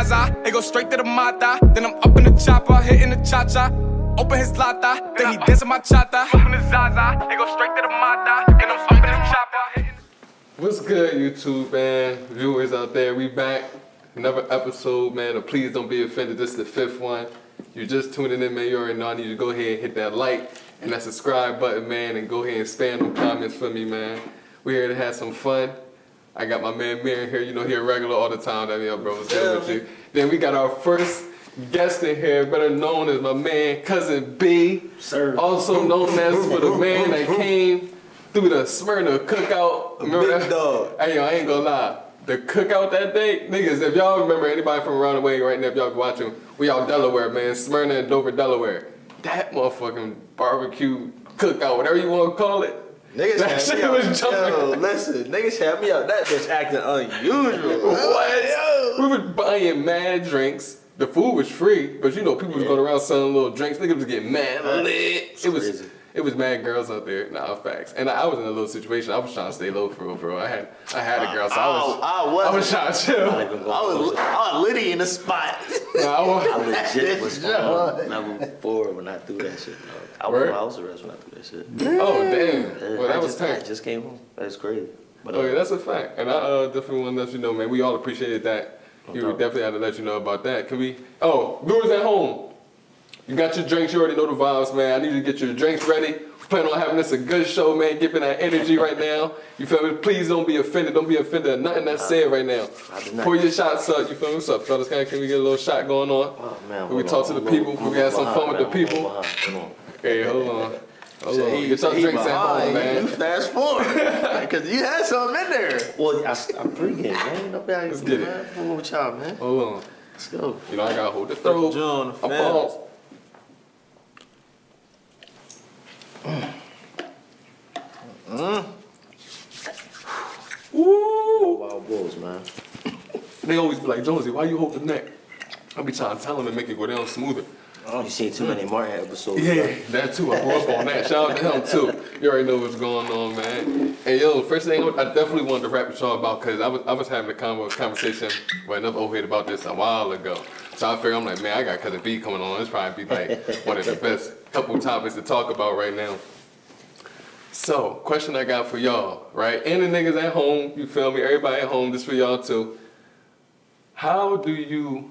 Zaza, it go straight to the mata. Then I'm up in the chopper, hitting the cha-cha. Open his lata, then he dancing my chata. From the Zaza, it go straight to the mata. Then I'm up in the chopper. What's good, YouTube, man? Viewers out there, we back. Another episode, man. And please don't be offended. This is the 5th one. You're just tuning in, man. You already know I need you to go ahead and hit that like and that subscribe button, man. And go ahead and spam them comments for me, man. We're here to have some fun. I got my man Mir here. You know, he a regular all the time. That mean, bro, what's good with you? Then we got our first guest in here, better known as my man, Cousin B. Sir. Also known as for the man that came through the Smyrna cookout. Remember Big that? dog. Hey, yo, I ain't gonna lie. The cookout that day, niggas, if y'all remember anybody from around the way right now, if y'all watching, we out Delaware, man. Smyrna and Dover, Delaware. That motherfucking barbecue cookout, whatever you want to call it. Niggas That had shit me out. was jumping. Yo, listen, niggas had me out. That bitch acting unusual. What? We were buying mad drinks. The food was free, but you know, people was going around selling little drinks. Niggas was getting mad lit. It was mad girls out there. Nah, facts. And I was in a little situation. I was trying to stay low for real, bro. I had a girl, so I was trying to chill. I was litty in the spot. I legit was on level 4 when I threw that shit, dog. I was house arrest when I threw that shit. Oh, damn. Well, that was tight. I just came home. That's crazy. But, Oh, yeah, that's a fact. And I definitely want to let you know, man, we all appreciated that. We definitely had to let you know about that. Can we? Oh, viewers at home. You got your drinks, you already know the vibes, man. I need you to get your drinks ready. We plan on having this a good show, man. Giving that energy right now. You feel me? Please don't be offended. Don't be offended at nothing that's said right now. Pour your shots up. You feel me? What's up, fellas? Can we get a little shot going on? oh, man, When we talk to the people, we have some fun with the people. Come on. Okay, hold on. Hold on. Get your drinks at home, man. You fast forward. Because you had something in there. Well, I'm pregame, man. Let's get it. Fooling with y'all, man. Hold on. Let's go. You know, I gotta hold the throat. John, I'm paused. Woo! Wild bulls, man. They always be like, Jonesy, why you hold the neck? I be trying to tell them to make it go down smoother. You seen too many Martin episodes. Yeah, bro. that too. I grew up on that. Shout out to him too. You already know what's going on, man. Hey, yo, first thing I definitely wanted to rap with y'all about, because I was having a conversation with another old head about this a while ago. So I figured, I'm like, man, I got Cousin B coming on. This probably be like one of the best couple topics to talk about right now. So, question I got for y'all, right? And the niggas at home, you feel me? Everybody at home, this for y'all too. How do you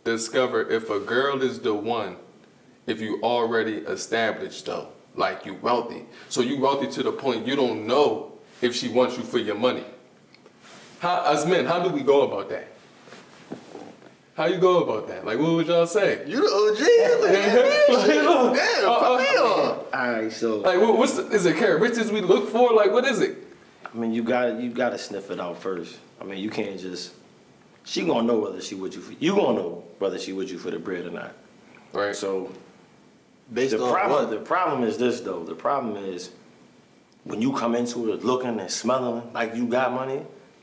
discover if a girl is the one if you already established though? Like you wealthy. So you wealthy to the point you don't know if she wants you for your money. As men, how do we go about that? How you go about that? Like, what would y'all say? You the OG. Damn, put me on. Alright, so Like, is it characteristics we look for? Like, what is it? I mean, you gotta sniff it out first. I mean, you can't just. She gonna know whether she with you. You gonna know whether she with you for the bread or not. Right. So Based the on problem, what? the problem is this though. The problem is when you come into it looking and smelling like you got money,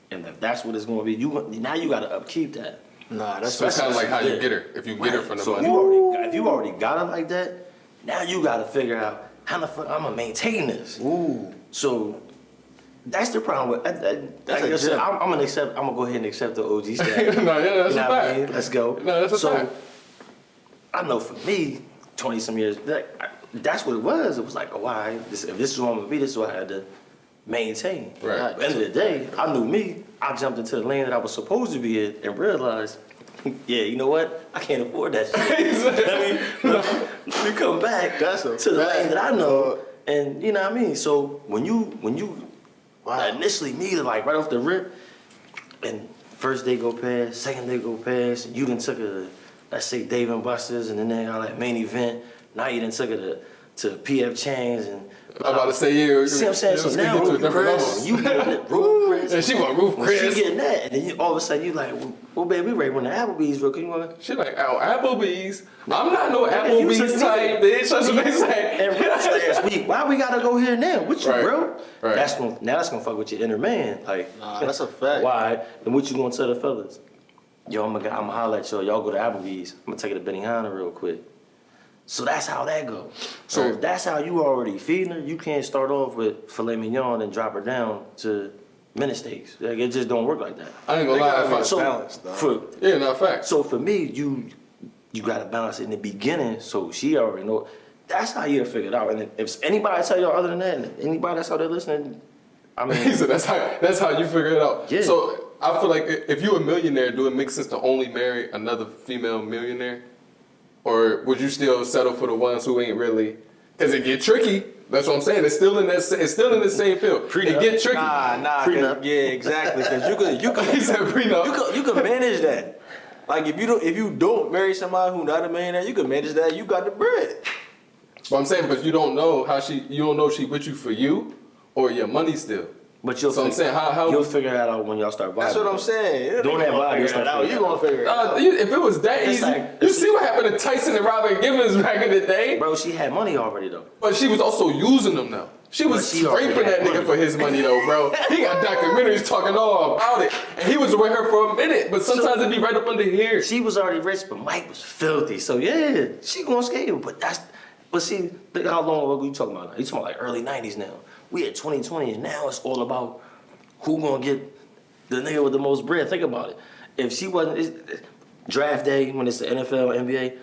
and if that's what it's gonna be, now you gotta upkeep that. Nah, that's So it's kind of like how you get her. If you get her from the So money. if you already got her like that, now you gotta figure out how the fuck I'm gonna maintain this. Ooh. So that's the problem with. That's like a I said, gem. I'm gonna go ahead and accept the OG status. No, yeah, that's You a know what I fact. mean? Let's go. No, that's a so, fact. I know for me, 20-some years, that's what it was. It was like, oh, all right, if this is what I'm gonna be, this is what I had to maintain. Right. At the end of the day, I knew me. I jumped into the lane that I was supposed to be in and realized, yeah, you know what? I can't afford that shit. let me come back That's a to the fact. lane that I know. And you know what I mean? So when you initially meet her, like right off the rip, and first day go past, second day go past, and you done took her to, let's say, Dave and Buster's, and then they got like main event. Now you done took her to PF Chang's and. I'm about to say, yeah. See what I'm saying? So now get to a Ruth different Chris, level. you getting it, Ruth Chris. And she want Ruth When Chris. she getting that, and then all of a sudden you like, well, baby, we ready to run to Applebee's real quick. You wanna? She like, oh, Applebee's. I'm not no You Applebee's took me. type, bitch. That's what they say. And Ruth last week, why we gotta go here now? What you, Right. bro? Right. That's gonna fuck with your inner man. Like, Nah, that's a fact. why? Then what you gonna tell the fellas? Yo, I'm gonna holler at y'all. Y'all go to Applebee's. I'm gonna take it to Benihana real quick. So that's how that go. So Right. if that's how you already feeding her. You can't start off with filet mignon and drop her down to minute stays. Like, it just don't work like that. I ain't gonna lie. If I, So, balance, though. not facts. So for me, you gotta balance it in the beginning. So she already know. That's how you figure it out. And if anybody tell y'all other than that, and anybody that's out there listening, I mean, He said that's how you figure it out. Yeah. So I feel like if you're a millionaire, do it make sense to only marry another female millionaire, or would you still settle for the ones who ain't really? Because it get tricky. That's what I'm saying. It's still in that. It's still in the same field. It get tricky. Nah. Prenup. Yeah, exactly. Because you could He said prenup. you could manage that. Like if you don't marry somebody who's not a millionaire, you can manage that. You got the bread. But I'm saying, but you don't know you don't know if she with you for you or your money still. but you'll So I'm saying, how you'll figure that out when y'all start vibing. That's what I'm saying. Doing that vibe, you'll start out. You gonna figure it out. if it was that It's easy, like- you see what happened to Tyson and Robin Givens back in the day. Bro, she had money already though. But she was also using them though. She was But she already scraping that had nigga money. for his money though, bro. He got documentaries talking all about it. And he was with her for a minute, but sometimes it'd be right up under here. She was already rich, but Mike was filthy. So yeah, she gonna scale. But see, look how long ago you talking about now. You talking about like early 90s now. We at 2020 and now it's all about who gonna get the nigga with the most bread. Think about it. If she wasn't draft day when it's the NFL, NBA,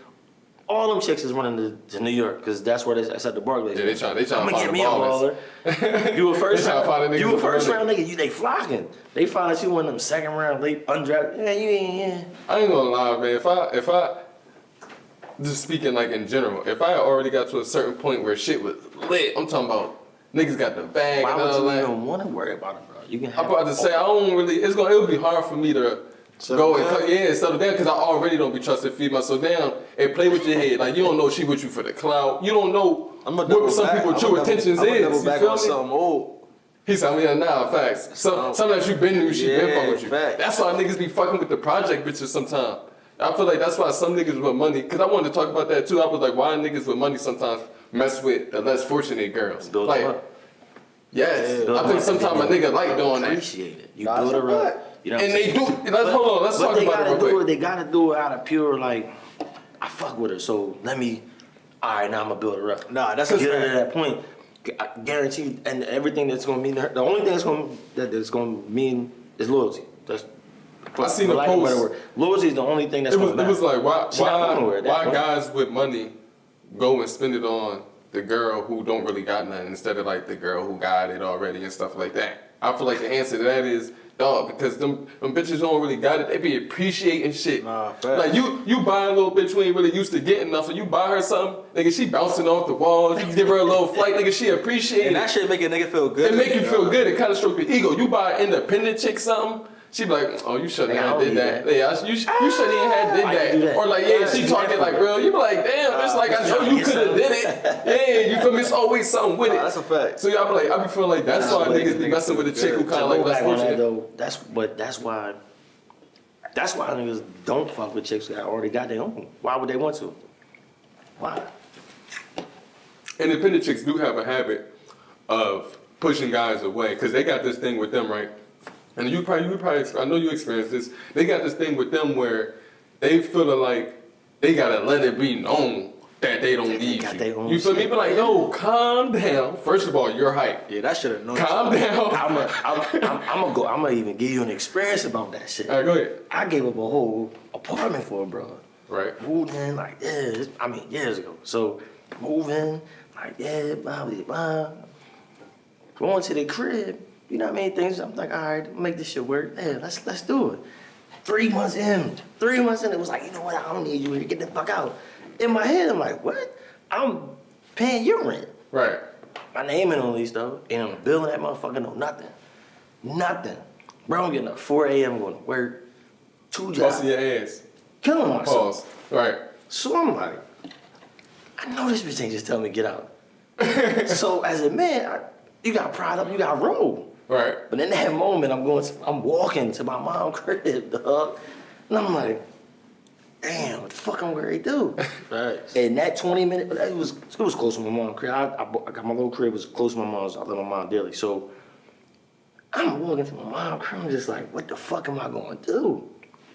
all them chicks is running to New York because that's where it's at the Barclays. Yeah, they trying I'm to gonna find get the me a ballers. baller. You a first They tryna find a round. nigga You a with the first money. round nigga. They flocking. They find out you one of them second round late undrafted. Yeah, you ain't. Yeah. I ain't gonna lie, man. If I just speaking like in general, if I had already got to a certain point where shit was lit, I'm talking about niggas got the bag Why and would all you that. even want to worry about it, bro? You can have I'm about to say I don't really. It'll be hard for me to Settle go and down? settle down because I already don't be trusting females. So down and play with your head. Like you don't know she with you for the clout. You don't know what some people true intentions is. Double You back feel on me? something old. He said, nah, facts. Sometimes you been new, she been Yeah, fucking with you. facts. That's why niggas be fucking with the project bitches sometimes. I feel like that's why some niggas with money, because I wanted to talk about that too. I was like, why niggas with money sometimes mess with the less fortunate girls? Build Like, them up. yes. Build I them think up. sometimes a nigga like doing that. Appreciate it. You Nah, build that's her a up. fact. You know what And I'm they saying? do, let's talk they about it gotta real do quick. it. They gotta do it out of pure like, I fuck with her, so let me. All right, now I'm gonna build her up. Nah, that's get a her to fact. that point. I guarantee you, and everything that's gonna mean to her. The only thing that's gonna mean is loyalty. That's. I seen for a lack of a better post. word. Loyalty is the only thing that's It was, gonna it was matter. like, She not going nowhere at that why point. guys with money go and spend it on the girl who don't really got nothing instead of like the girl who got it already and stuff like that? I feel like the answer to that is, dog, because them bitches don't really got it. They be appreciating shit. Nah, facts. Like you buy a little bitch who ain't really used to getting nothing. You buy her something, nigga, she bouncing off the walls. You give her a little flight, nigga, she appreciate And it. that shit make a nigga feel good. It make you feel good. It kind of stroke your ego. You buy an independent chick something, she be like, oh, you shouldn't Nigga, I have don't did need that. that. Yeah, you shouldn't even have did Why you do that. that? Or like, yeah, she do talking that like for? real. You be like, damn, it's like I know you could have did it. Yeah, you feel me? It's always something with it. That's a fact. So y'all be like, I be feeling like that's why niggas be messing with a chick who kind of like less back on that fortunate. though. That's why niggas don't fuck with chicks that already got their own. Why would they want to? Why? Independent chicks do have a habit of pushing guys away because they got this thing with them, right? And you probably, I know you experienced this. They got this thing with them where they feel like they gotta let it be known that they don't need got you. their own You feel me? shit. Be like, yo, calm down. First of all, you're hype. Yeah, that shit annoys Calm me. down. I'm gonna even give you an experience about that shit. All right, go ahead. I gave up a whole apartment for a brother. Right. Moved in like years ago. So moving like blah blah blah. Going to the crib, you know what I mean? Things. I'm like, all right, make this shit work. Yeah, let's do it. 3 months in, it was like, you know what? I don't need you here. Get the fuck out. In my head, I'm like, what? I'm paying your rent. Right. My name ain't on the lease though. Ain't on the bill of that motherfucker. No nothing. Nothing. Bro, I'm getting up 4 a.m. going to work. 2 jobs. Busting your ass. Killing myself. Pause. Right. So I'm like, I know this bitch ain't just telling me to get out. So as a man, you got pride up, you got roll. Right. But in that moment, I'm walking to my mom's crib, dog. And I'm like, damn, what the fuck I'm gonna do? Right. And that 20 minutes, it was close to my mom's crib. I got my little crib, it was close to my mom's. I love my mom dearly. So I'm walking to my mom's crib, I'm just like, what the fuck am I gonna do?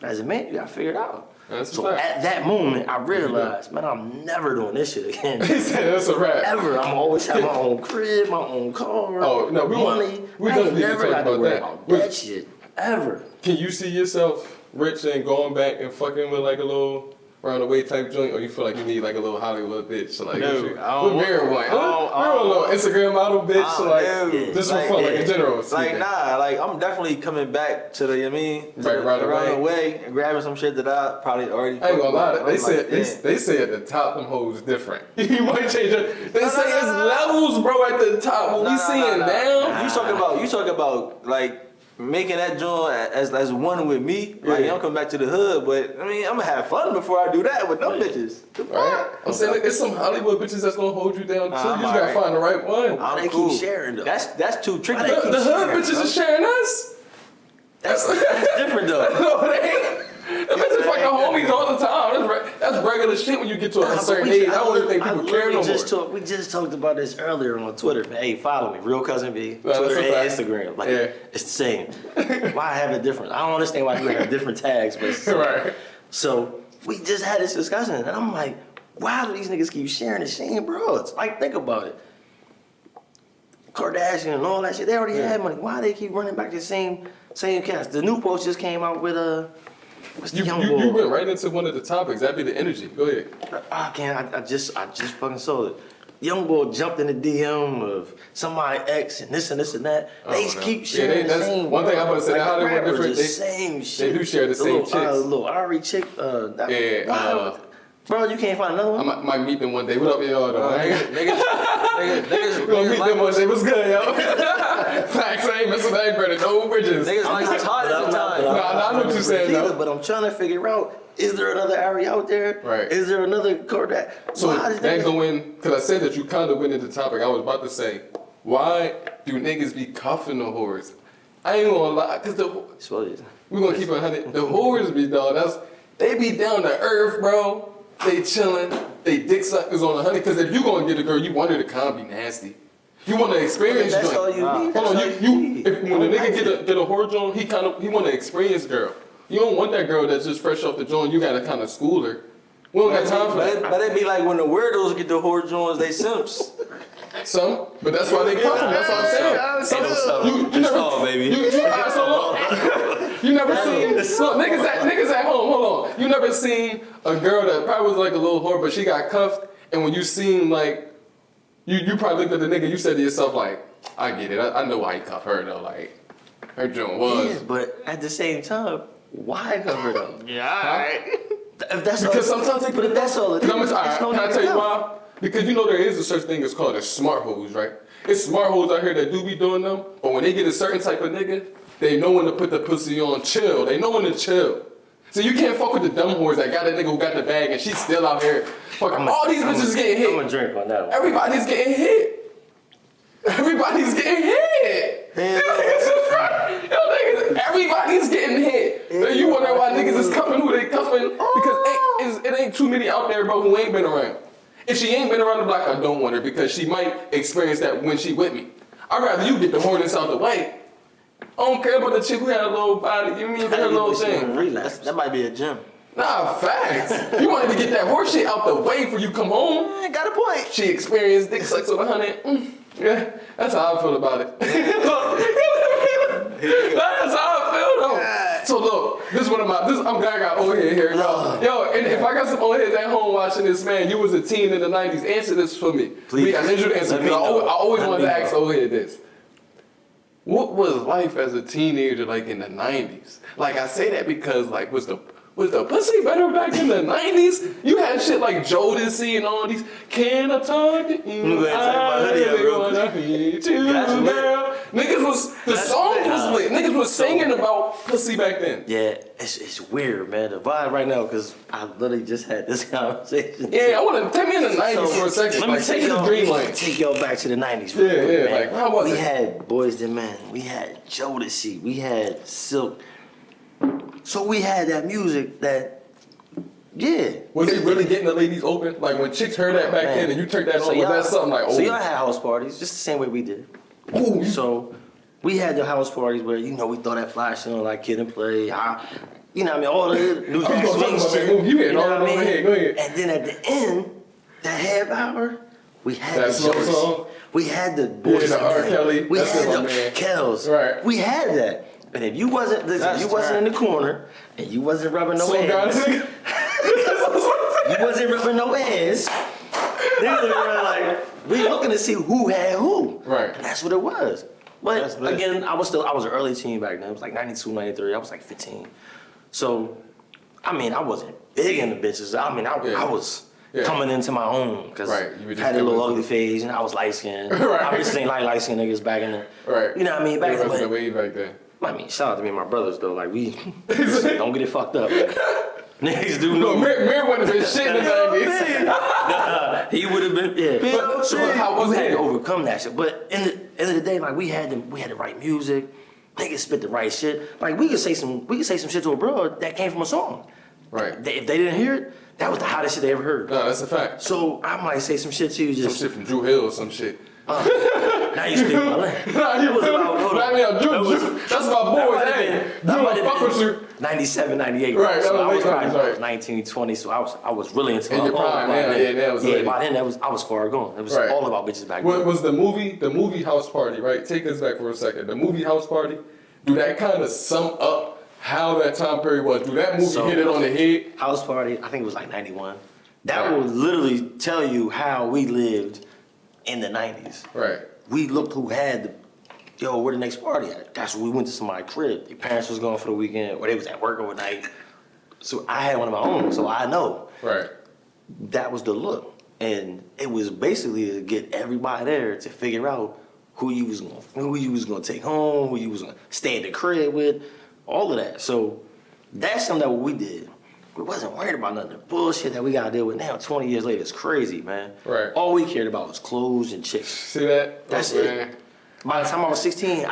As a man, you gotta figure it out. That's a So fact. at that moment, I realized, man, I'm never doing this shit again. He said that's a wrap. Ever. I'm always have my own crib, my own car, Oh, no, money. we I gonna ain't need to never talk got to about worry that. about that shit. Ever. Can you see yourself rich and going back and fucking with like a little around the way type joint, or you feel like you need like a little Hollywood bitch? So like, Dude, I what don't mirror want- like? I don't- We're a little Instagram model bitch. So like, Dude, just for fun, like in general. Like speaking. nah, like I'm definitely coming back to the, you know what I mean, to Back the, right around away. the way and grabbing some shit that I probably already. I ain't gonna lie, fucked they with. said I'm like, they say at the top them hoes different. You might change it. They say it's levels, bro, at the top. When we seeing down, You talking about like making that joint as one with me. Like Yeah. I'm coming back to the hood, but I mean I'm gonna have fun before I do that with them bitches. The fuck? right? I'm saying like, there's some Hollywood bitches that's gonna hold you down too. I'm You just gotta alright. find the right one. Why they cool. keep sharing though? That's too tricky. Why they The, keep the hood sharing, bitches bro? is sharing us. That's different though. No, they ain't. The bitches fucking homies all the time. That's regular shit when you get to a certain age. I don't even think people care no more. We just talked about this earlier on Twitter. Man. Hey, follow me, Real Cousin B. No, Twitter and that's a fact. Instagram. Like, Yeah. it's the same. Why have it different? I don't understand why you have different tags, but it's the same. Right. So we just had this discussion, and I'm like, why do these niggas keep sharing the same broads? Like, think about it. Kardashian and all that shit, they already had money. Why they keep running back to the same cast? The new post just came out with what's the You young boy? went right into one of the topics. That'd be the energy. Go ahead. I just fucking saw it. Young boy jumped in the DM of somebody ex and this and that. They Oh, no. keep Yeah, sharing that's the same. one thing I'm bro. gonna say, how they were rappers, different, the they- same shit. do share the same little, chicks. Little Ari chick. Bro, you can't find another I one. might meet them one day. What up, y'all? Though? Niggas We gonna meet them one day. What's good, yo? Niggas Facts, I ain't missing that burning no bridges. like his heart at the time. I know what you're saying, though. But I'm trying to figure out, is there another Ari out there? Right. Is there another Kodak? So Why does that go in, because I said that you kind of went into the topic. I was about to say, why do niggas be cuffing the whores? I ain't gonna lie, because we're gonna keep it 100. The whores be, dog, they be down to earth, bro. They chilling, they dick suckers on 100. Because if you gonna get a girl, you want her to kind of be nasty. You want to experience That's joint. all you need. Hold on, That's all you need. if when a nigga get a whore joint, he want to experience girl. You don't want that girl that's just fresh off the joint. You gotta kind of school her. We don't got time for that. But it be like when the weirdos get the whore joints, they simps. Some, but that's why they cuff them. That's what I'm saying. Some, you never, all, baby. You never seen look, niggas at home. Hold on, you never seen a girl that probably was like a little whore, but she got cuffed, and when you seen like, you probably looked at the nigga, you said to yourself like, I get it. I know why he cuffed her though. Like, her joint was. Yeah, but at the same time, why cover though? Yeah, alright. If that's Because all, sometimes they but if that's all it is, Can I tell you why? Because you know there is a such thing as called a smart hoes, right? It's smart hoes out here that do be doing them, but when they get a certain type of nigga, they know when to put the pussy on chill. They know when to chill. So you can't fuck with the dumb whores that got a nigga who got the bag and she's still out here fucking. All these bitches getting hit. I'm gonna drink on that one. Everybody's getting hit. Everybody's getting hit. Yo, niggas, everybody's getting hit. So you wonder why niggas is cuffing who they cuffing? Because it ain't too many out there, bro, who ain't been around. If she ain't been around the block, I don't want her because she might experience that when she with me. I'd rather you get the hornets out the way. I don't care about the chick who had a little body. You mean her little thing? Relax. That might be a gym. Nah, facts. You wanted to get that horse shit out the way before you come home. I got a point. She experienced dick sucks with 100. Yeah, that's how I feel about it. That's how I feel though. So look, this is one of my. I'm glad I got old head here, yo. And if I got some old heads at home watching this, man, you was a teen in the '90s. Answer this for me, please. I need you to answer. I always wanted to ask old head this. What was life as a teenager like in the '90s? Like I say that because like was the pussy better back in the '90s? You had shit like Jodeci and all these. Can I talk to you? I really wanna meet you, girl. Niggas was the songs was lit. Niggas was singing about pussy back then. Yeah, it's weird, man. The vibe right now, because I literally just had this conversation. Yeah, I want to take me in the '90s for a second. Let me Like, take the y'all, dreamland. take y'all back to the '90s. Yeah, yeah. Like how was We it? had Boys II Men. We had Jodeci. We had Silk. So we had that music that, yeah. Was it really getting the ladies open? Like when chicks heard that back then and you turned that on, was y'all- that something like, oh? So y'all had house parties, just the same way we did. Ooh, So we had the house parties where, we throw that fly shit on like Kid and Play. you know what I mean, all the New Jack Swing shit. You hitting all over my head. Go ahead. And then at the end, that half hour, we had That the slow Jones. song? We had the Boys the R. Kelly. We That's had my the man. Kells. Right. We had that. And if you wasn't, listen, you wasn't in the corner, and you wasn't rubbing no ass. You wasn't rubbing no ass. Niggas were like, we looking to see who had who. Right. And that's what it was. That's But lit. again, I was an early teen back then. It was like 92, 93. I was like 15. So, I mean, I wasn't big in the bitches. I mean, I was coming into my own because Right. You were just had a little coming ugly phase and I was light skinned. Right. I just ain't like light skinned niggas back in the. Right. You know what I mean? Back It was the then. way back then. I mean, shout out to me and my brothers though. Like we don't get it fucked up. Like, niggas do No, know. Mir wouldn't have been shit in the 90s. Nah, he would have been. Yeah. But so how was You had it? to overcome that shit. But in the end of the day, like we had to write music. Niggas spit the right shit. Like we could say some shit to a bro that came from a song. Right. If they didn't hear it, that was the hottest shit they ever heard. No, that's a fact. So I might say some shit to you Some just. shit from Drew Hill or some shit. Now you speak my language. Nah, you was feel me? about- hold on. Nah, I mean, Drew, that's my boy. Hey, Drew, I fuck with you. 97, 98. Right, So that I was was late probably 90s, right. 19, 20, so I was really into In your prime, by yeah, then. that was yeah, late. by then I was far gone. It was Right. all about bitches back What then. was the movie House Party, right? Take this back for a second. The movie House Party, do that kind of sum up how that time period was? Do that movie So- hit it on the head? House party, I think it was like 91. That Right. will literally tell you how we lived in the 90s. Right. We looked who had where the next party at? That's when we went to somebody's crib. Their parents was gone for the weekend, or they was at work overnight. So I had one of my own, so I know. Right. That was the look. And it was basically to get everybody there to figure out who you was gonna take home, who you was gonna stay in the crib with, all of that. So that's something that we did. We wasn't worried about nothing. The bullshit that we gotta deal with now, 20 years later, is crazy, man. Right. All we cared about was clothes and chicks. See that? That's Oh, it. man. By the time I was 16, all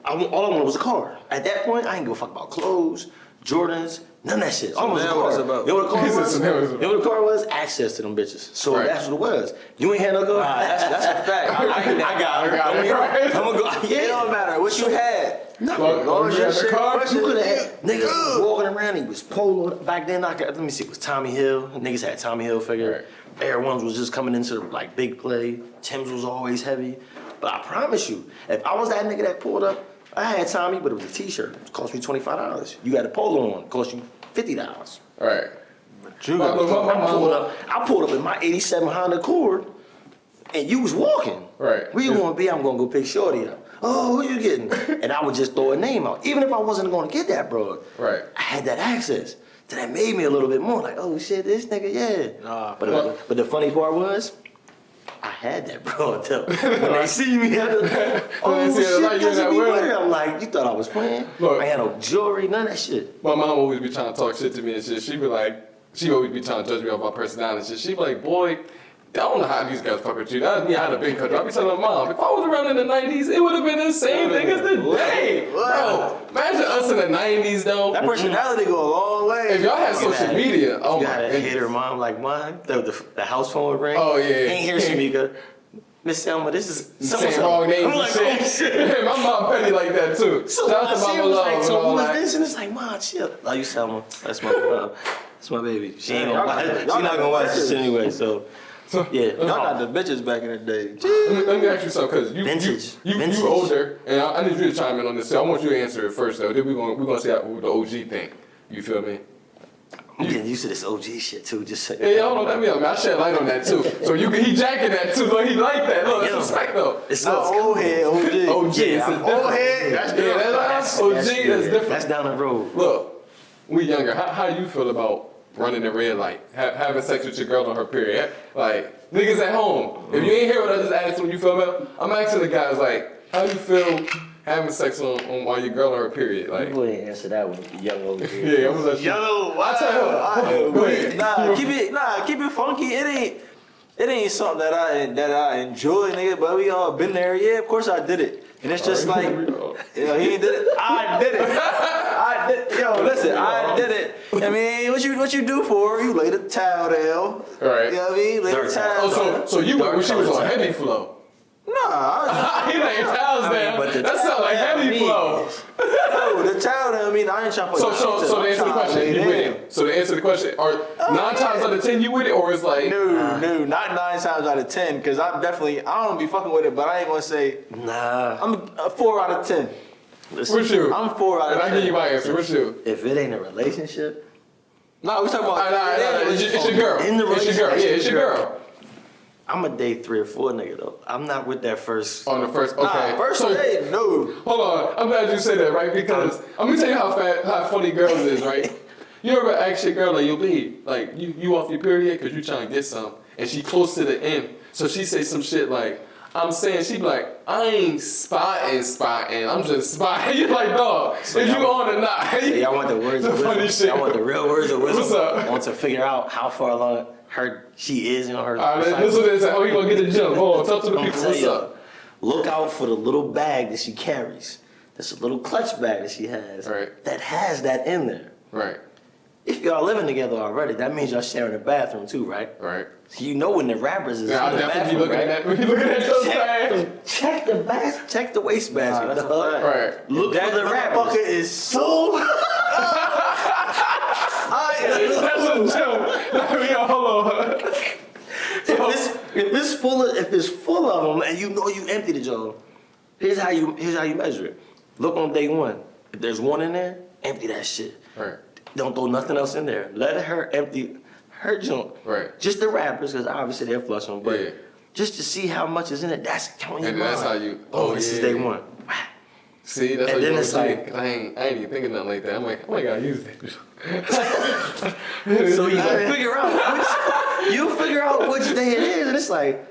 I wanted was a car. At that point, I didn't give a fuck about clothes, Jordans, none of that shit. All I wanted was a now car. what it's about? You know what a car He said, was? so now what it's You know what a car was? Access to them bitches. So Right. that's what it was. You ain't had no car? That's a fact. I like that. I got it, right? I'm gonna go. Yeah. It don't matter what you had. Nothing. Well, long as you your had the shit car? fresh. You could have had niggas was walking around. He was polo back then. Let me see. It was Tommy Hill. Niggas had Tommy Hill figure. Air Ones was just coming into like big play. Tim's was always heavy. But I promise you, if I was that nigga that pulled up, I had Tommy, but it was a T-shirt. It cost me $25. You got a polo on. It cost you $50. Right. You My- got my- my mama- I pulled up in my '87 Honda Accord, and you was walking. Right. Where you gonna be? I'm gonna go pick Shorty up. Oh, who you getting? And I would just throw a name out, even if I wasn't gonna get that broad. Right. I had that access. So that made me a little bit more like, oh shit, this nigga, yeah. Nah, But the funny part was, I had that broad though. When they see me, oh When they see it, like, shit, you in that that's me world. with it. I'm like, you thought I was playing? Look. I had no jewelry, none of that shit. My mom always be trying to talk shit to me and shit. She be like, she always be trying to judge me off my personality and shit. She be like, boy, I don't know how these guys fuck with you. That, yeah, I had a big country. I be telling my mom, if I was around in the 90s, it would have been the same thing as today. Bro, imagine us in the 90s though. that personality go a long way. If y'all had social media, oh You my got a goodness. hater mom like mine. The house phone would ring. Oh, yeah. Ain't here, Shamika. Miss Selma, this is Saying wrong names I'm and like, shit. oh shit. My mom petty like that too. So Shout I out to see Mama her was Love like, and so all who is that. this? And it's like, Mom, chill. Love you, Selma. That's my baby. She ain't Y'all gonna watch got- it. She y'all not got gonna watch the this anyway. So yeah. Y'all got the bitches back in the day. Let me ask you something, because Vintage. Vintage. you older, and I need you to chime in on this. So I want you to answer it first, though. Then we're gonna see how the OG thing. You feel me? I'm getting used to this OG shit too. Just say. Yeah, hold on, let me know. I shed light on that too. So he jacking that too. Look, he like that. Look, that's Yeah. respect though. It's I'm old head, OG. OG, it's Yeah, a I'm different. old head. That's Yeah, that's OG. That's different. That's down the road. Look, we younger. How you feel about running the red light, having sex with your girl on her period? Like niggas at home. If you ain't here with us, just ask them. You feel me? I'm asking the guys like, how you feel having sex on while your girl on her period? Like, Go ahead and answer that one, young over here. yeah, I'm like, Yo, I tell you, go ahead. Keep it funky. It ain't something that I enjoy, nigga. But we all been there. Yeah, of course I did it. And it's just like, yo, he ain't did it. I did it. Yo, listen, I did it. I mean, what you do for her? You lay the towel down. Right. You know what I mean? Lay the Dirt towel Oh, down. so you went when she was on heavy flow. Nah, He laying towels down. but the That sound like towel heavy means- flow. no, the towel down, I mean, I ain't trying to put So to answer the question, you with it. So to answer the question, are 9 times out of 10 you with it, or it's like No, not 9 times out of 10, because I don't be fucking with it, but I ain't gonna say, Nah. I'm a 4 out of 10. Listen, what's you? I'm 4 out of And 10. I give you my answer. What's you? if it ain't a relationship, No, we talking about. Nah, it's your girl. In the It's your girl. Yeah, it's your girl. I'm a day 3 or 4 nigga though. I'm not with that first. On the first, okay. Nah, first So- date, no. Hold on, I'm glad you said that, right? Because I'm gonna tell you how funny girls is, right? You ever ask your girl like, yo, babe, like you off your period because you trying to get some, and she close to the end, so she say some shit like, I'm saying, she be like, I ain't spotting, I'm just spotting. You like, dog, So is you y'all- on or not? See, I want the words The of funny wisdom. shit. I want the real words of wisdom. What's up? I want to figure out how far along she is in her. All right, this is what they say. Oh, you gonna get the gym? Hold on, talk to the I'm people. tell What's you, up? look out for the little bag that she carries. That's a little clutch bag that she has. Right. That has that in there. Right, If y'all living together already, that means y'all sharing a bathroom too, right? right. So you know when the rappers is Yeah, I'll in the definitely be bathroom, looking right? at that. Looking at your bag. Check the bag, check the waist basket. that's a dog. fact. Right. Look That for the rappers. motherfucker is full. That's a joke. Yo, hold on. If it's full of them and you know you empty the jar, here's how you measure it. Look on day 1. If there's 1 in there, empty that shit. Right. Don't throw nothing else in there. Let her empty her junk. Right. Just the wrappers, because obviously they're flushing. But Yeah. just to see how much is in it, that's counting your And that's mind. how you. Oh, this is yeah. day 1. See, that's And how then you it's gonna like- see. I ain't even thinking nothing like that. I'm like, oh my god, use it. So you gotta figure out which day it is, and it's like,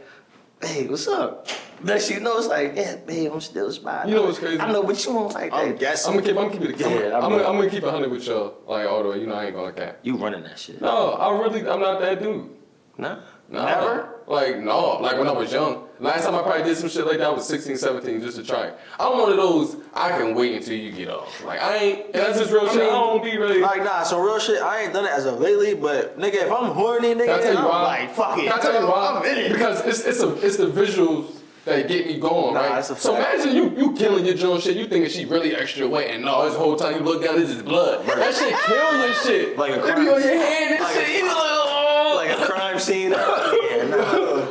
hey, what's up? Next you know, it's like, yeah, babe, I'm still spotting. You know what's crazy? I know what you want like I'm that. guessing. I'm gonna keep it. Yeah, I'm gonna keep 100 with y'all, like all the way. You know, I ain't gonna cap. You running that shit. No, I'm not that dude. Nah. No. Never? Like, no. Like when I was young. Last time I probably did some shit like that, I was 16, 17, just to try it. I'm one of those, I can wait until you get off. Like, I ain't, and that's just real shit. I don't be really. Like, nah, some real shit. I ain't done it as of lately, but nigga, if I'm horny, nigga, Can I tell you I'm why? like, fuck it. Can I tell you why? I'm in it. Because it's the visuals that get me going, Nah, right? that's a So fact. imagine you killing your joint shit, you thinking she really extra wet, and no, this whole time you look down, this is blood. That shit kill your shit. Like a It crime be on your scene. hand and Like shit. a- You be like, oh. Like a crime scene. Yeah, nah.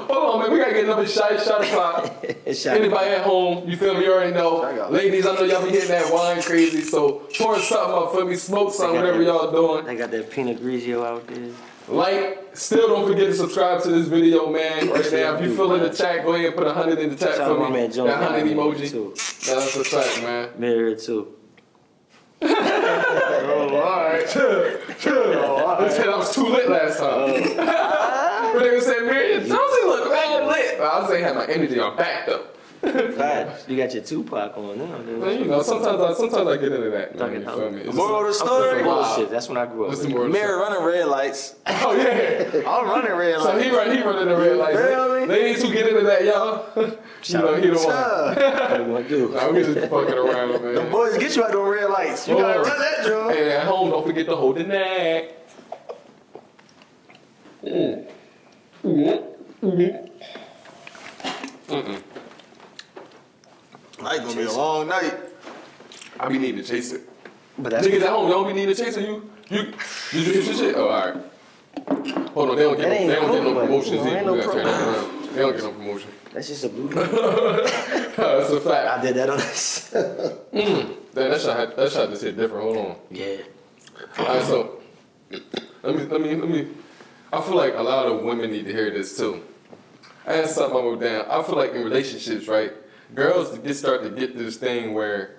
Hold on, man. We gotta get another shot o'clock. Shot Anybody at home, you feel me? You already I know. got it. Ladies, I know y'all be hitting that wine crazy, so pour something up for me, smoke something, whatever y'all doing. They got that Pinot Grigio out there. Like, still don't forget to subscribe to this video, man. Right now, if you feel in the chat, go ahead and put 100 in the chat Shout out for my me. man Jonesy That 100 Macintosh, emoji. too. That's a fact, man. Mirror too. Oh, alright. Chill. That was too lit last time. But they said, Miriam, Jonesy look mad lit. I was saying, had my energy on back though. Facts. You got your Tupac on now. Man, you know, sometimes I get into that. Man, you Talking feel me? It's Moral of the story? Bullshit. That's when I grew up. What's the with. moral? Mirror running red lights. Oh yeah. I'm running red So lights. he running the red lights. Feel me? Ladies who get into that, y'all. You know, he the one. Yeah. What you gonna do? Nah, we just fucking around, The man. boys get you out them red lights. You gotta run that joint. And at home, don't forget to hold the neck. Night gonna be a long night. I be needing to chase it. But that's Niggas at home, y'all be needing to chase it. You did you hit your shit? Oh, all right. Hold on, they don't get no promotions Ain't either. no We gotta turn that around. They don't get no promotion. that's just a blue. That's a fact. I did that on this. Damn, that shot just hit different. Hold on. Yeah. All right, so let me. I feel like a lot of women need to hear this too. I had something I wrote down. I feel like in relationships, right, girls start to get this thing where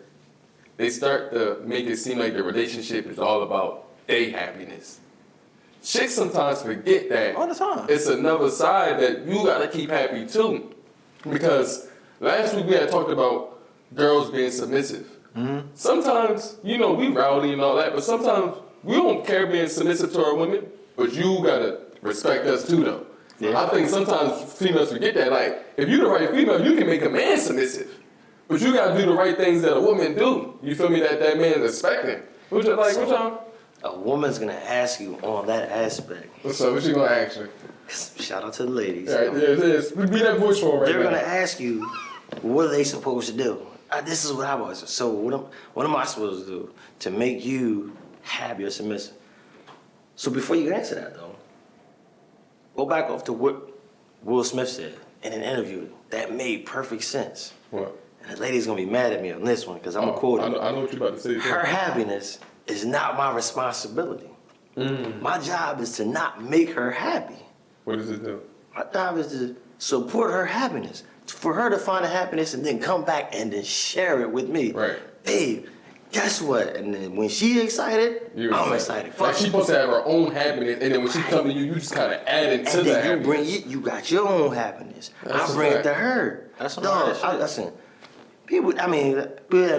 they start to make it seem like the relationship is all about their happiness. Chicks sometimes forget that All the time. it's another side that you gotta keep happy too. Because last week we had talked about girls being submissive. Sometimes, you know, we rowdy and all that, but sometimes we don't care being submissive to our women, but you gotta respect us too though. Yeah. I think sometimes females forget that. Like, if you're the right female, you can make a man submissive. But you gotta do the right things that a woman do. You feel me? That man is expecting. What y'all? A woman's gonna ask you on that aspect. What's up? What you gonna ask me? Shout out to the ladies. Yeah, it is. Be that voice for right They're now. gonna ask you, what are they supposed to do? This is what I was. So what am I supposed to do to make you happy or submissive? So before you answer that though, go back off to what Will Smith said in an interview that made perfect sense. What? And the lady's gonna be mad at me on this one because I'm gonna quote I her. know what you're about to say. too. Her happiness is not my responsibility. My job is to not make her happy. What does it do? My job is to support her happiness. For her to find the happiness and then come back and then share it with me. Right. Babe, guess what? And then when she's excited, I'm excited. Like she's supposed to have her own happiness, and then when she come to you, you just kind of add it to and the then you happiness. you got your own happiness. That's I a bring it fact. to her. That's some Dog, hard shit. listen, people that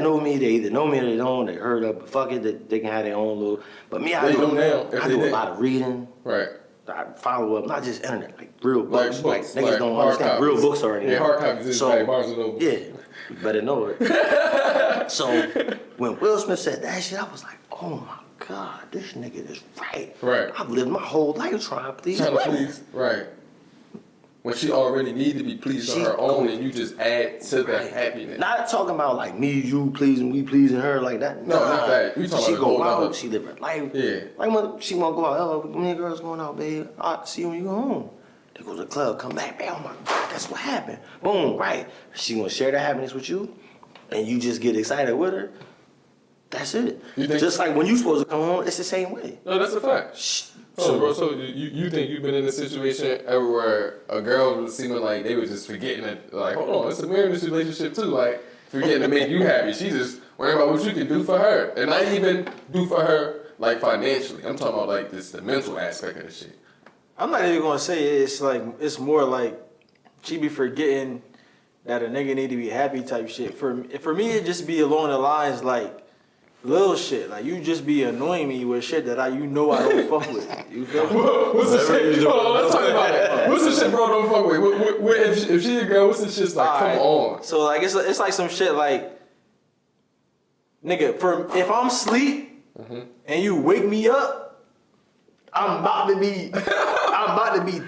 know me, they either know me or they don't. They heard of, but fuck it, they can have their own little. But me, I They do, know now, if I they do a didn't. lot of reading. Right. I follow up, not just internet, like real Like books. books, niggas like don't hard understand copies. real books already. Yeah, hard copies is like Barnes and Noble. Yeah, you better know it. So when Will Smith said that shit, I was like, oh my God, this nigga is right. Right. I've lived my whole life trying to please Trying to women. please. Right. When she already need to be pleased on She- her own, and you just add to the Right. happiness. Not talking about like me, you pleasing, we pleasing her like that. No, not that. We talking She about a go whole out, nother- she live her life. Yeah. Like when she want to go out, oh, me and girls going out, babe. I see you when you go home. They go to the club, come back, babe. Oh my God, that's what happened. Boom, right. She gonna share the happiness with you, and you just get excited with her. That's it. You think- Just like when you supposed to come home, it's the same way. No, that's a fact. So, bro, so you think you've been in a situation ever where a girl was seeming like they were just forgetting it? Like, hold on, it's a marriage relationship too. Like, forgetting to make you happy. She just worrying about what you can do for her, and not even do for her like financially. I'm talking about like this the mental aspect of the shit. I'm not even gonna say it's like it's more like she be forgetting that a nigga need to be happy type shit. For me, it just be along the lines like little shit. Like you just be annoying me with shit that I don't fuck with. You feel me? What's the shit? Hold on, let's talk about it. What's the shit bro don't fuck with? What, if she a girl, what's the shit like? Alright. Come on. So like it's like some shit like nigga, if I'm asleep and you wake me up, I'm about to be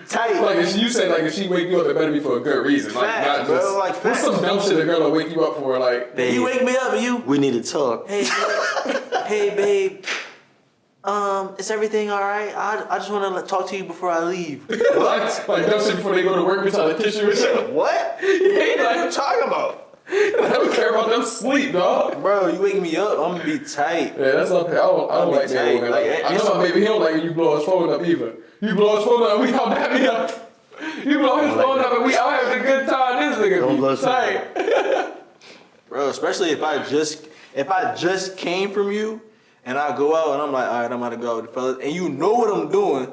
tight. Like if you say like if she wake you up, it better be for a good reason. Like Facts, not bro, just like what's facts. some dumb shit a girl will wake you up for? Like Babe, You wake me up and you, we need to talk. hey, hey babe, is everything all right? I just want to talk to you before I leave. like dumb shit before they go to work, we try to kiss you and shit. What? Yeah, What like, are you talking about? I don't care about them sleep, dog. Bro, you wake me up, I'm gonna be tight. Yeah, that's okay. I don't like that. Tight. Man. Like, I it's- know my baby, he don't like when you blow his phone up either. You blow his phone up, we come back me up. You blow his phone up and we out having a good time. This Don't nigga blow be his tight. Bro, especially if I just came from you and I go out and I'm like, all right, I'm about to go out with the fellas, and you know what I'm doing.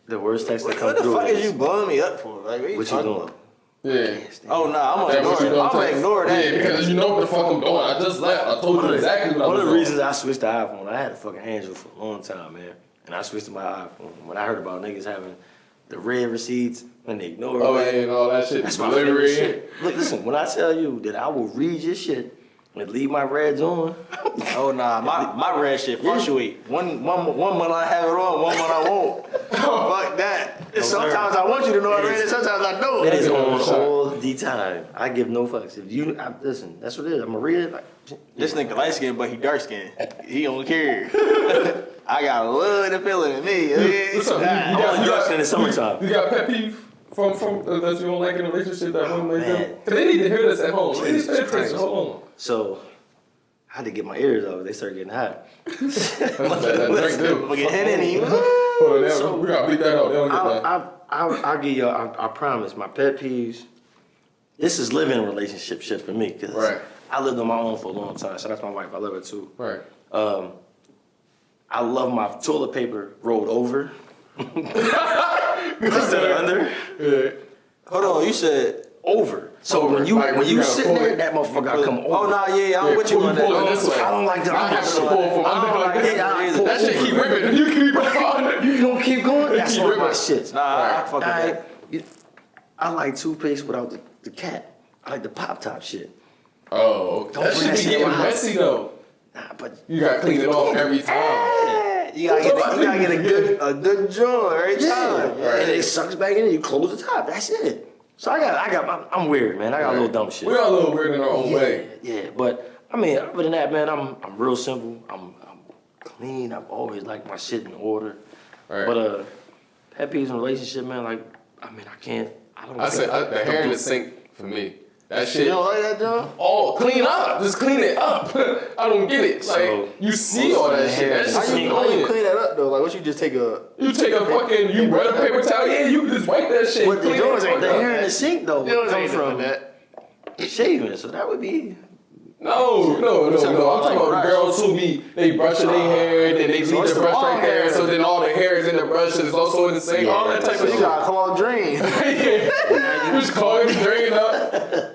The worst text that What come the through fuck is you blowing me up for? Like, What you talking doing? about? Yeah. Oh nah, I'm gonna That's what you ignore it. don't I'm gonna text. ignore that. Yeah, because you know what the fuck I'm doing. I just left. I told you exactly what I One was of the doing. reasons I switched to iPhone, I had a fucking Android for a long time, man. And I switched to my iPhone. When I heard about niggas having the red receipts and they ignore Oh it, yeah, and all that shit. that's my favorite Delivery. shit. Look, listen, when I tell you that I will read your shit and leave my reds on, Oh nah, my red shit fluctuate. One month I have it on, one month I won't. Fuck that. Sometimes I want you to know I read it, sometimes I don't. it is Yeah, on shot. all the time. I give no fucks. If you, listen, that's what it is. I'm gonna read it. Like, This nigga light skinned, but he dark skinned. He don't care. I got a little feeling in me. What's up? I'm only dark in the summertime. You got pet peeve from that you don't like in a relationship that women like them? man. 'Cause they need to hear this at home. They need to pay Jesus attention. Christ. Hold on. So I had to get my ears off. They started getting hot. That drink do. Fucking head in him. Hold on, we gotta beat that out. They don't get that. I'll give you. I promise. My pet peeves. This is living relationship shit for me because Right. I lived on my own for a long time. Shout out to my wife. I love her too. Right. I love my toilet paper rolled over instead of under. Yeah. Hold on, you said Over. So Over. when you Like, when you gotta sit pull there, it. that motherfucker gotta come over. oh nah, yeah, I'm with you pull on it that. this way. I don't like that. I have to pull from under like like that. that. That shit keep ripping. You keep ripping under. You gonna keep going? That's Keep one of my ripping. shits. Nah, I fuck with I, that. I like toothpaste without the cat. I like the pop top shit. Oh, that bring that shit be shit getting in my house. messy though. Nah, but You gotta clean it off every time. You gotta get a good joint every time. And it sucks back in and you close the top. That's it. So I'm weird, man. I got a little dumb shit. We're all a little weird in our own way. Yeah, but I mean, other than that, man, I'm real simple. I'm clean. I've always liked my shit in order. Right. But pet peeves in a relationship, man, like, I mean, I don't. I say the hair in the sink for me. That shit. You don't like that, John? Oh, clean up. Just clean it up. I don't get it. Like, So, you see all that shit. That's How just you annoying. clean that up though? Like, what you just take a? You take a fucking, you wet a paper towel, yeah, you can just wipe that shit. But the clean doors it ain't the up. hair in the sink though. You Come ain't from doing that. shaving, so that would be. No. I'm talking about the girls who they brushing their hair, and then they leave the brush right there, so then all the hair is in the brush and it's also in the sink, all that type of So you shit. gotta call drain. You just clog it, drain it up.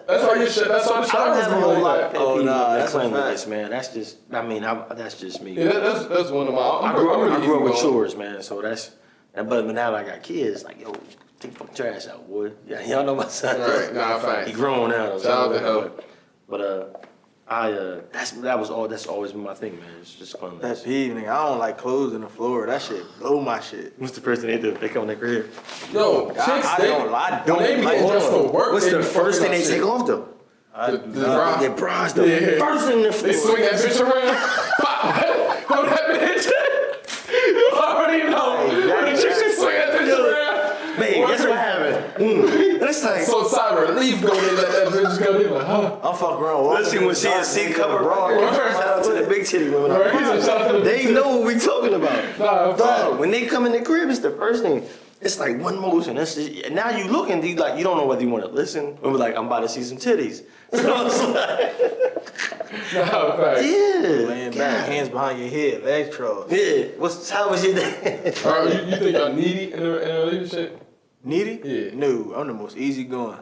That's why you should. That's why the I don't showers have a be whole like lot that. of pet Oh, peeves nah, with that's a cleanliness, fact. man. That's just, I mean, that's just me. Yeah, that's one of my. I grew up with chores. chores, man. So but now I got kids, like, yo, take the trash out, boy. Yeah, y'all know my son. Right, nah, fine. He grown now. Though, Shout out to him. But that's always been my thing, man. It's just That cleanliness. peeve, nigga. I don't like clothes on the floor. That shit blow my shit. What's the first thing they do? They come in their crib. Yo, chicks, I don't when they be like getting dressed for work, What's they the be first thing fucking they up take shit. off though? The bra. Their bras though. Yeah. First thing the They swing that bitch around. Throw that bitch. You already know. When the chicks just swing that bitch around. Man, guess what happened? That's like. So Cyber, leave go and let that bitch go. They like, huh? I'm fucking around. Especially when she a C cover, bro. Shout out to the big titty women. Right, he's a shout out to the They know what we talking about. Nah, Dog, when they come in the crib, it's the first thing. It's like one motion. That's just, and now you looking, you like you don't know whether you want to listen or be like, I'm about to see some titties. So it's like, Nah, fact. yeah, Laying back, hands behind your head, legs crossed. yeah. How was your day? All right, you think y'all needy in a relationship? Needy? Yeah. No, I'm the most easygoing.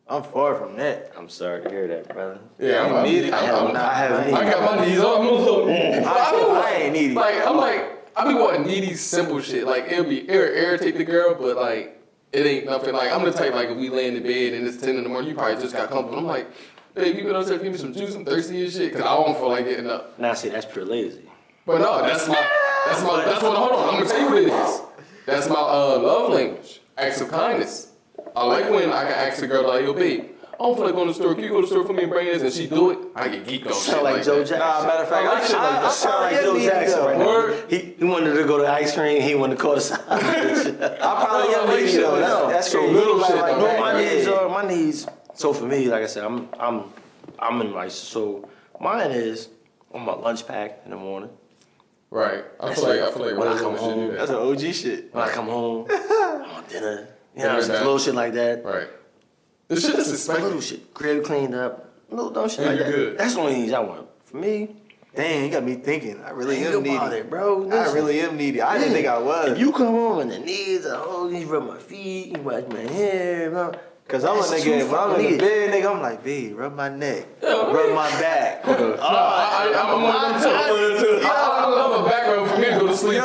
I'm far from that. I'm sorry to hear that, brother. Yeah, I'm needy. I got my knees on. I'm a little. I ain't needy. I be wanting needy, simple shit. Like, it'll irritate the girl, but like, it ain't nothing. Like, I'm the type, like, if we lay in the bed and it's 10 in the morning, you probably just got comfortable. I'm like, babe, you know, give me some juice. I'm thirsty and shit, because I don't feel like getting up. Now, see, that's pure lazy. But no, that's what, hold on, I'm gonna tell you what it is. That's my love language, acts of kindness. I like when I can ask a girl, like, yo, babe, I don't feel like going to the store. Can you go to the store for me and bring this? And she do it. I get geeked on shit Sound like Joe Jackson. Matter of fact, I like shit like that. Sound like Joe Jackson right now. He wanted to go to ice cream. He wanted to call the side. I probably I am like needy shit though. like that. That's So crazy. little shit Like like that. that. My needs. So for me, like I said, I'm in like so. Mine is on my lunch pack in the morning. Right. I feel like when I come should home, do That's that. an OG shit. When I come home, I want dinner. You know, some little shit like that. Right. The shit that's Some little expected. shit. Crib cleaned up. Little dumb shit Yeah, like you that. good. That's the only needs I want. For me, Damn, you got me thinking. I really think am needy. about it, bro. I Listen. really am needy. I didn't think I If was. you come home and the needs are, oh, you rub my feet, you wash my hair, bro. Cause I'm a That's nigga, too when I'm in fucking the bed, nigga, I'm like, babe, rub my neck, Yeah, rub my back. I'm one of them too. I love a background for me to go to sleep.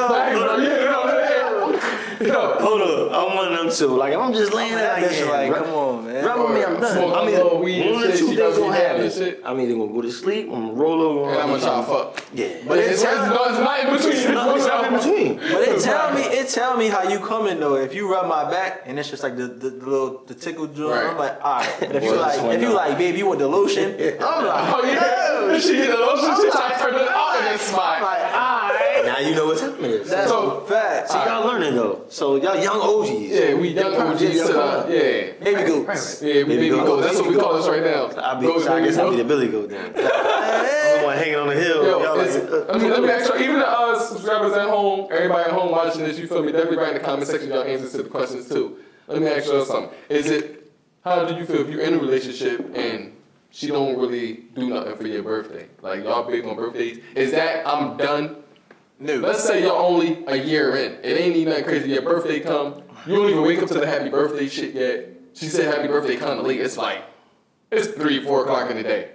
Hold up, I'm one of them too. Like, if I'm just laying there, That bitch like, rub- come on, man. Rub with me, I'm done. Smoke I a mean, little weed and one or shit, two she things got gonna me down and happen. shit. I'm either gonna go to sleep, I'm gonna roll over, And I'm gonna try to fuck. Yeah, But It's it's not in between. it's not in between. But it tell me how you coming though. If you rub my back and it's just like the tickle joint, Right. I'm like, alright. But if Well, you like, babe, you want the lotion, I'm like, Oh yeah, she get the lotion, she try to turn it off in this I'm spot. like, alright. Now you know what's happening. That's So- a fact. See, y'all learning though. So y'all young OGs. Yeah, we young OGs. Yeah. Baby goats. Yeah, we baby goats. That's what we call us right now. I guess I'll be the Billy Goat then. I'm the one hanging on the hill. Yo, Y'all it's- like, I mean, let me ask you, even the subscribers at home, everybody at home watching this, you feel me? Definitely write in the comment section your answers to the questions too. Let me ask you something. How do you feel if you're in a relationship and she don't really do nothing for your birthday? Like, y'all big on birthdays. Is that, I'm done? No. Let's say you're only a year in. It ain't even that crazy. Your birthday come. You don't even wake up to the happy birthday shit yet. She said happy birthday kind of late. It's like, it's 3, 4 o'clock in the day.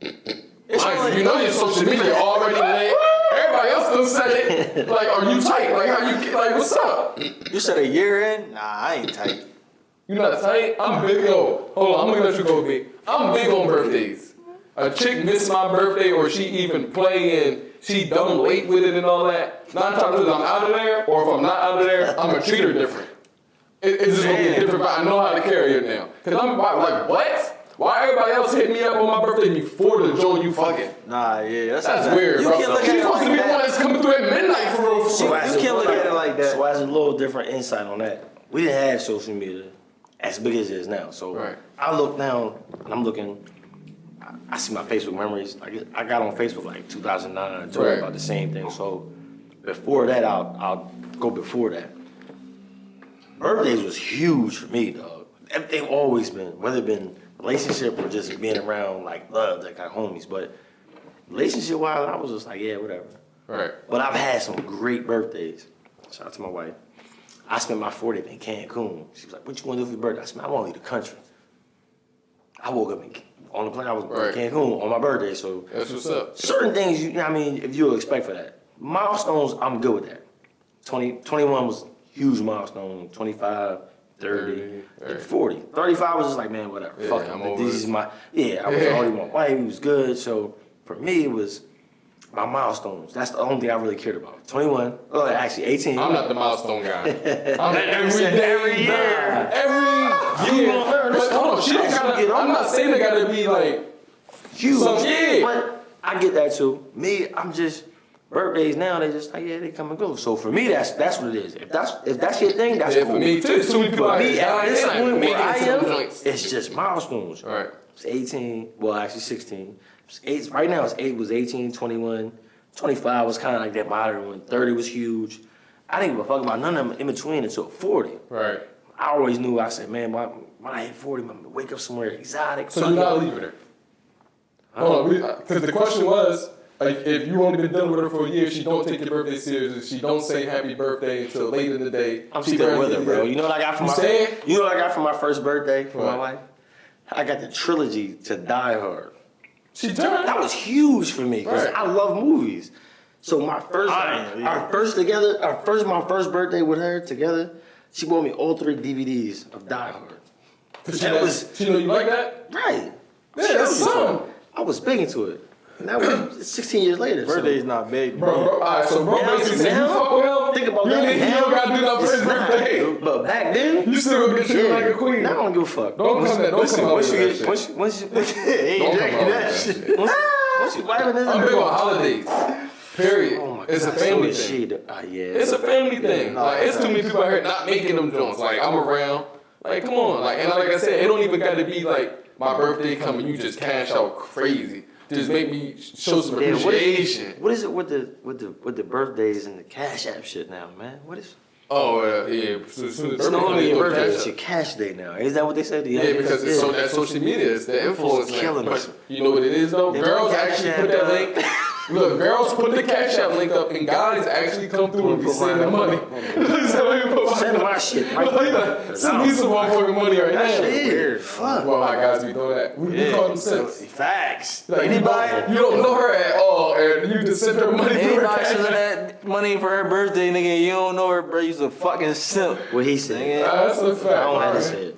You know your social media already lit. Everybody else done said it. Like, are you tight? Like, what's up? You said a year in? Nah, I ain't tight. You not tight? I'm big, yo. Hold on, I'm gonna let you go, B. I'm big on birthdays. A chick missed my birthday or she even playing she dumb late with it and all that, 9 times out of 10 I'm out of there, or if I'm not out of there, I'm gonna treat her different. It's just gonna be different, but I know how to carry it now. Cause I'm like, what? Why everybody else hit me up on my birthday before the joint you fucking? Nah, yeah, That's weird, you bro. can't look at She's it supposed to be like the one that. that's coming through at midnight for real. So You can't look at it like that. So as a little different insight on that, we didn't have social media as big as it is now. So Right. I look now and I'm looking. I see my Facebook memories. I got on Facebook like 2009, talking Right. about the same thing. So before that, I'll go before that. Birthdays was huge for me, dog. They've always been, whether it been relationship or just being around like love, like our homies. But relationship wise, I was just like, yeah, whatever. Right. But I've had some great birthdays. Shout out to my wife. I spent my 40th in Cancun. She was like, what you want to do for your birthday? I said, I want to leave the country. I woke up on the plane. I was Right. in Cancun on my birthday. So That's what's up. certain things, you know what I mean, if you'll expect for that. Milestones, I'm good with that. 21 was huge milestone. 25, 30, 40. 35 was just like, man, whatever. Yeah, Fuck it. I'm Like, over this it. is my, I was already my wife. It was good. So for me, it was my milestones. That's the only thing I really cared about. 21, actually 18. I'm not the milestone guy. I'm Every year. Every year. But hold on, she don't gotta, I'm not saying they gotta be like huge. yeah. But I get that too. Me, I'm just birthdays now. They just like they come and go. So for me, that's what it is. If that's your thing, that's Yeah, cool. for me too. Too many people For out me, here at dying, this they not point making where I it to them am, joints. it's just milestones. Right. It's 18. Well, actually 16. Right now, it's 18, 21, 25 was kind of like that modern one. 30 was huge. I didn't give a fuck about none of them in between until 40. Right. I always knew. I said, man, when I hit 40, I'm gonna wake up somewhere exotic. So you're not leaving her. Hold on, because the question was, like, if you only been dealing with her for a year, she don't take your birthday seriously, she don't say happy birthday until late in the day. I'm she still with her, barely bro. here. You know what I got for You my saying? You know what I got for my first birthday for my What? wife? I got the trilogy to Die Hard. She turned. That was huge for me because Right. I love movies. So my first, my first birthday with her together, she bought me all 3 DVDs of Die Hard. She know you like that? Right. Yeah, She that's was something. I was big into it. And that was 16 years later. Birthday's not big, Bro, bro. alright, so bro Now, basically said you now, fuck with him, think about you that. ain't- you Now, don't gotta do nothing for his it's not. birthday. But back then, You still gonna get treated like a queen. now I don't give a fuck. Don't come that, don't Listen, come out once with you that get, shit. once you Ain't Don't come drinking out that with shit. that shit. once you wiping this, I'm big on holidays. Period. Oh my It's a God, family so thing. shit. Yeah. It's a family thing. Like, it's too many people out here not making them joints. Like, I'm around. Like, come on. Like, and like I said, it don't even got to be like my birthday coming. You just cash out crazy. Just make me show some Yeah, appreciation. what is it with the birthdays and the Cash App shit now, man? What is? Oh, yeah. So, as soon as It's not only your birthday, cash it's out. your cash day now. Is that what they said? Yeah, because it's so that social media is the influence. It's killing man. us. But you know what it is though? Yeah, Girls Cash actually App, put that link. Look, girls put the Cash App link up, and guys actually come through and be sending money. So let me put my- Send my shit right Like, send me some motherfucking money right now. That shit weird. Fuck. Well, how guys be doing that? We call them simps. Facts. Like, you don't know her at all, and you just send her money through her Anybody Cash sending App. that money for her birthday, nigga, you don't know her, bro. You's a fucking simp. What he said. That's a fact. I don't have to right? say it.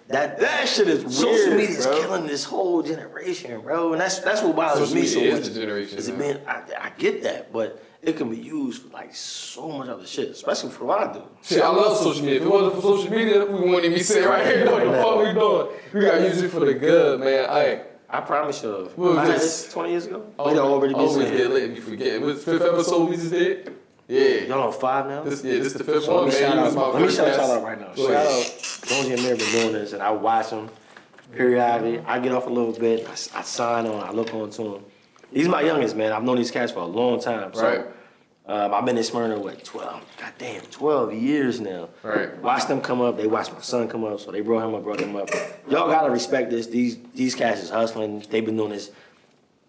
That shit is Social weird, media is bro. killing this whole generation, bro, and that's what bothers Social me so media much. is the generation. Is it man. being? I get that, but it can be used for like so much other shit, especially for what I do. Shit, I love social media. If it wasn't for social media, we wouldn't even be sitting right here doing the fuck we doing. We gotta use it for the good, man. I promise you. What was I had this? this 20 years ago. We'd already been always saying. get lit and you forget. What's 5th episode we just did? Yeah. Y'all on 5 now? This the 5th So one, let me man. shout You out. was my Let me first shout guest. out right now. Go Shout ahead. out. Jonesy and Mary been doing this, and I watch them periodically. I get off a little bit. I sign on. I look on to them. He's my youngest, man. I've known these cats for a long time. So, Right. I've been in Smyrna, 12 years now. Right. Watch them come up. They watched my son come up, so they brought him up. Y'all gotta respect this. These cats is hustling. They've been doing this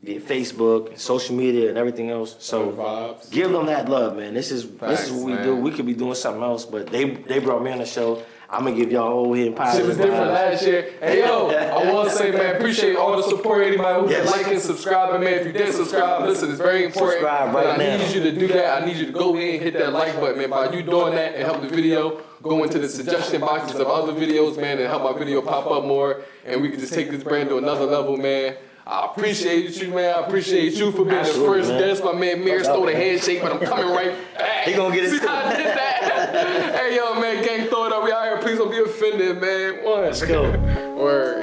via Facebook, and social media, and everything else. So Vibes. give them that love, man. This is Facts, what we man. do. We could be doing something else, but they brought me on the show. I'm gonna give y'all a whole hidden Shit positive was different vibes. last year. Hey yo, I want to say, man, appreciate all the support. Anybody who Yes. like and subscribe, and man, if you did subscribe, listen, it's very important. Subscribe right And I now. need you to do that. I need you to go in, hit that like button, man. By you doing that and help the video go into the suggestion boxes of other videos, man, and help my video pop up more, and we can just take this brand to another level, man. I appreciate you, man. I appreciate you for being Absolutely, the first man. guest. My man Mir stole the handshake, but I'm coming right back. He gonna get his See how I did that? Hey, yo, man, gang, throw it up. We out here. Please don't be offended, man. One. Let's go. Word.